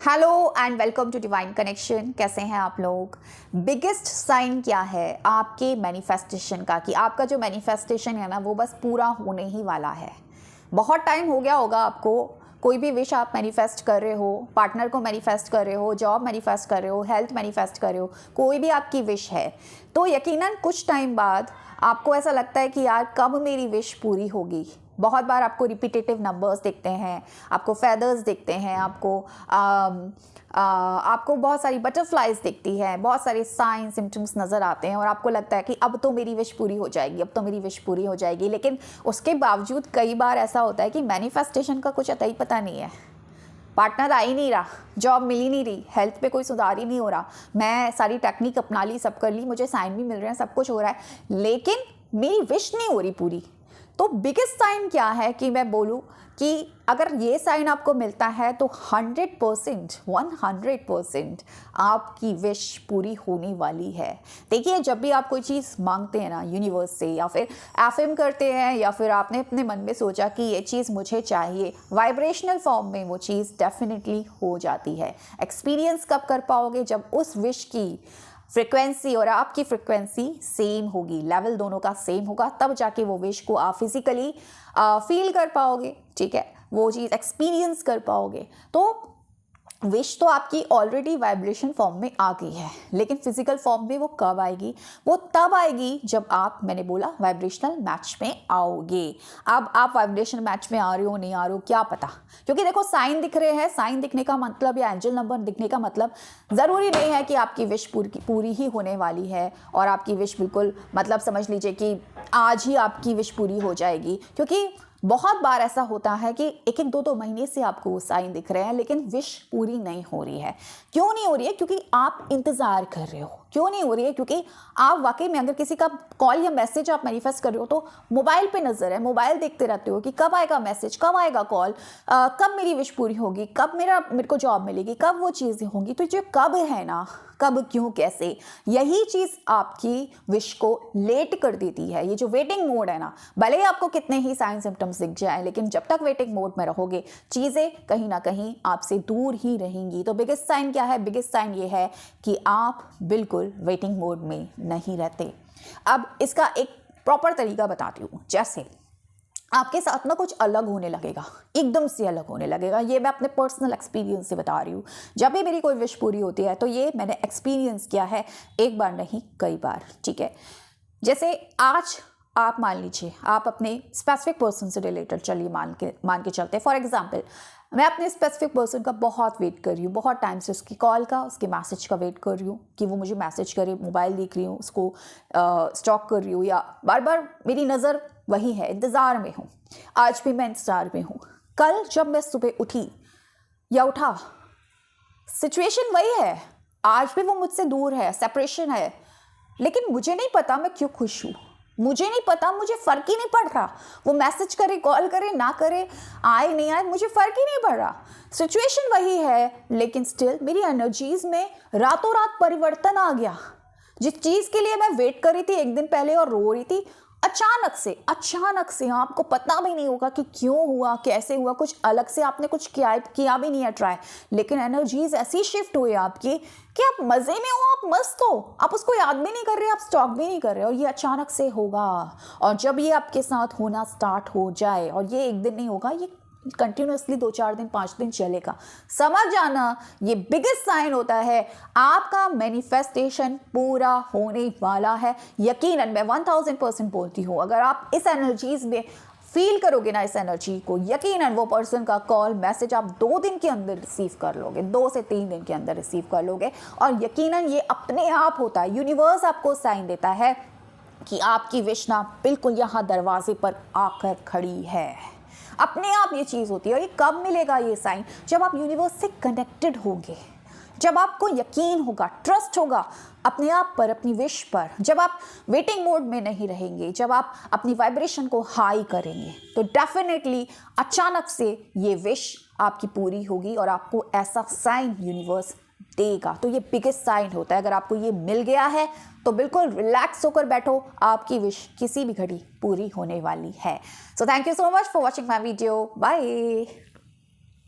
Hello and welcome to Divine Connection. कैसे हैं आप लोग? बिगेस्ट साइन क्या है आपके मैनिफेस्टेशन का, कि आपका जो मैनिफेस्टेशन है ना वो बस पूरा होने ही वाला है। बहुत टाइम हो गया होगा आपको, कोई भी विश आप मैनिफेस्ट कर रहे हो, पार्टनर को मैनिफेस्ट कर रहे हो, जॉब मैनिफेस्ट कर रहे हो, हेल्थ मैनिफेस्ट कर रहे हो, कोई भी आपकी विश है, तो यकीनन कुछ टाइम बाद आपको ऐसा लगता है कि यार कब मेरी विश पूरी होगी। बहुत बार आपको रिपीटेटिव नंबर्स दिखते हैं, आपको फेदर्स दिखते हैं, आपको बहुत सारी बटरफ्लाइज दिखती हैं, बहुत सारे साइन सिम्टम्स नज़र आते हैं और आपको लगता है कि अब तो मेरी विश पूरी हो जाएगी, अब तो मेरी विश पूरी हो जाएगी। लेकिन उसके बावजूद कई बार ऐसा होता है कि मैनिफेस्टेशन का कुछ अतई पता नहीं है। पार्टनर आ ही नहीं रहा, जॉब मिल ही नहीं रही, हेल्थ पे कोई सुधार ही नहीं हो रहा, मैं सारी टेक्निक अपना ली, सब कर ली, मुझे साइन भी मिल रहे हैं, सब कुछ हो रहा है, लेकिन मेरी विश नहीं हो रही पूरी। तो बिगेस्ट साइन क्या है कि मैं बोलूँ कि अगर ये साइन आपको मिलता है तो 100% आपकी विश पूरी होने वाली है। देखिए, जब भी आप कोई चीज़ मांगते हैं ना यूनिवर्स से, या फिर एफर्म करते हैं, या फिर आपने अपने मन में सोचा कि ये चीज़ मुझे चाहिए, वाइब्रेशनल फॉर्म में वो चीज़ डेफिनेटली हो जाती है। एक्सपीरियंस कब कर पाओगे? जब उस विश की फ्रिक्वेंसी और आपकी फ्रिक्वेंसी सेम होगी, लेवल दोनों का सेम होगा, तब जाके वो विश को आप फिजिकली फील कर पाओगे। ठीक है, वो चीज़ एक्सपीरियंस कर पाओगे। तो विश तो आपकी ऑलरेडी वाइब्रेशन फॉर्म में आ गई है, लेकिन फिजिकल फॉर्म में वो कब आएगी? वो तब आएगी जब आप, मैंने बोला, वाइब्रेशनल मैच में आओगे। अब आप वाइब्रेशन मैच में आ रहे हो नहीं आ रहे हो क्या पता, क्योंकि देखो साइन दिख रहे हैं, साइन दिखने का मतलब या एंजल नंबर दिखने का मतलब ज़रूरी नहीं है कि आपकी विश पूरी ही होने वाली है और आपकी विश बिल्कुल, मतलब समझ लीजिए कि आज ही आपकी विश पूरी हो जाएगी। क्योंकि बहुत बार ऐसा होता है कि एक एक दो महीने से आपको वो साइन दिख रहे हैं लेकिन विश पूरी नहीं हो रही है। क्यों नहीं हो रही है? क्योंकि आप इंतज़ार कर रहे हो। क्यों नहीं हो रही है? क्योंकि आप वाकई में, अगर किसी का कॉल या मैसेज आप मैनिफेस्ट कर रहे हो तो मोबाइल पे नज़र है, मोबाइल देखते रहते हो कि कब आएगा मैसेज, कब आएगा कॉल, कब मेरी विश पूरी होगी, कब मेरे को जॉब मिलेगी, कब वो चीज़ें होंगी। तो जो कब है ना, कब, क्यों, कैसे, यही चीज़ आपकी विश को लेट कर देती है। ये जो वेटिंग मोड है ना, भले ही आपको कितने ही साइन सिम्टम्स दिख जाए, लेकिन जब तक वेटिंग मोड में रहोगे चीज़ें कहीं ना कहीं आपसे दूर ही रहेंगी। तो बिगेस्ट साइन क्या है? बिगेस्ट साइन ये है कि आप बिल्कुल वेटिंग मोड में नहीं रहते। अब इसका एक प्रॉपर तरीका बताती हूँ। जैसे आपके साथ ना कुछ अलग होने लगेगा, एकदम से अलग होने लगेगा। ये मैं अपने पर्सनल एक्सपीरियंस से बता रही हूँ। जब भी मेरी कोई विश पूरी होती है तो ये मैंने एक्सपीरियंस किया है, एक बार नहीं कई बार। ठीक है, जैसे आज आप मान लीजिए आप अपने स्पेसिफिक पर्सन से रिलेटेड, चलिए मान के चलते। फॉर एग्जाम्पल, मैं अपने स्पेसिफिक पर्सन का बहुत वेट कर रही हूँ, बहुत टाइम से उसकी कॉल का, उसके मैसेज का वेट कर रही हूँ कि वो मुझे मैसेज करे, मोबाइल देख रही हूँ, उसको स्टॉक कर रही हूँ, या बार बार मेरी नज़र वही है, इंतज़ार में हूँ। आज भी मैं इंतज़ार में हूँ। कल जब मैं सुबह उठी या उठा, सिचुएशन वही है, आज भी वो मुझसे दूर है, सेपरेशन है, लेकिन मुझे नहीं पता मैं क्यों खुश हूँ। मुझे नहीं पता, मुझे फ़र्क ही नहीं पड़ रहा। वो मैसेज करे, कॉल करे, ना करे, आए नहीं आए, मुझे फ़र्क ही नहीं पड़ रहा। सिचुएशन वही है, लेकिन स्टिल मेरी एनर्जीज में रातों रात परिवर्तन आ गया। जिस चीज़ के लिए मैं वेट कर रही थी एक दिन पहले और रो रही थी, अचानक से आपको पता भी नहीं होगा कि क्यों हुआ, कैसे हुआ, कुछ अलग से आपने कुछ किया भी नहीं है ट्राई, लेकिन एनर्जीज ऐसी शिफ्ट हुई आपकी कि आप मज़े में हो, आप मस्त हो, आप उसको याद भी नहीं कर रहे, आप स्टॉक भी नहीं कर रहे, और ये अचानक से होगा। और जब ये आपके साथ होना स्टार्ट हो जाए, और ये एक दिन नहीं होगा, ये कंटिन्यूसली 2-4 दिन 5 दिन चलेगा, समझ जाना ये बिगेस्ट साइन होता है आपका मैनिफेस्टेशन पूरा होने वाला है। यकीनन मैं 1000% बोलती हूँ, अगर आप इस एनर्जीज में फील करोगे ना, इस एनर्जी को, यकीनन वो पर्सन का कॉल मैसेज आप 2 दिन के अंदर रिसीव कर लोगे, 2 से 3 दिन के अंदर रिसीव कर लोगे। और यकीनन ये अपने आप होता है, यूनिवर्स आपको साइन देता है कि आपकी विश ना बिल्कुल यहाँ दरवाजे पर आकर खड़ी है। अपने आप ये चीज़ होती है। और ये कब मिलेगा ये साइन? जब आप यूनिवर्स से कनेक्टेड होंगे, जब आपको यकीन होगा, ट्रस्ट होगा अपने आप पर, अपनी विश पर, जब आप वेटिंग मोड में नहीं रहेंगे, जब आप अपनी वाइब्रेशन को हाई करेंगे, तो डेफिनेटली अचानक से ये विश आपकी पूरी होगी और आपको ऐसा साइन यूनिवर्स देगा। तो ये बिगेस्ट साइन होता है। अगर आपको ये मिल गया है तो बिल्कुल रिलैक्स होकर बैठो, आपकी विश किसी भी घड़ी पूरी होने वाली है। So thank you so much for watching my video. Bye.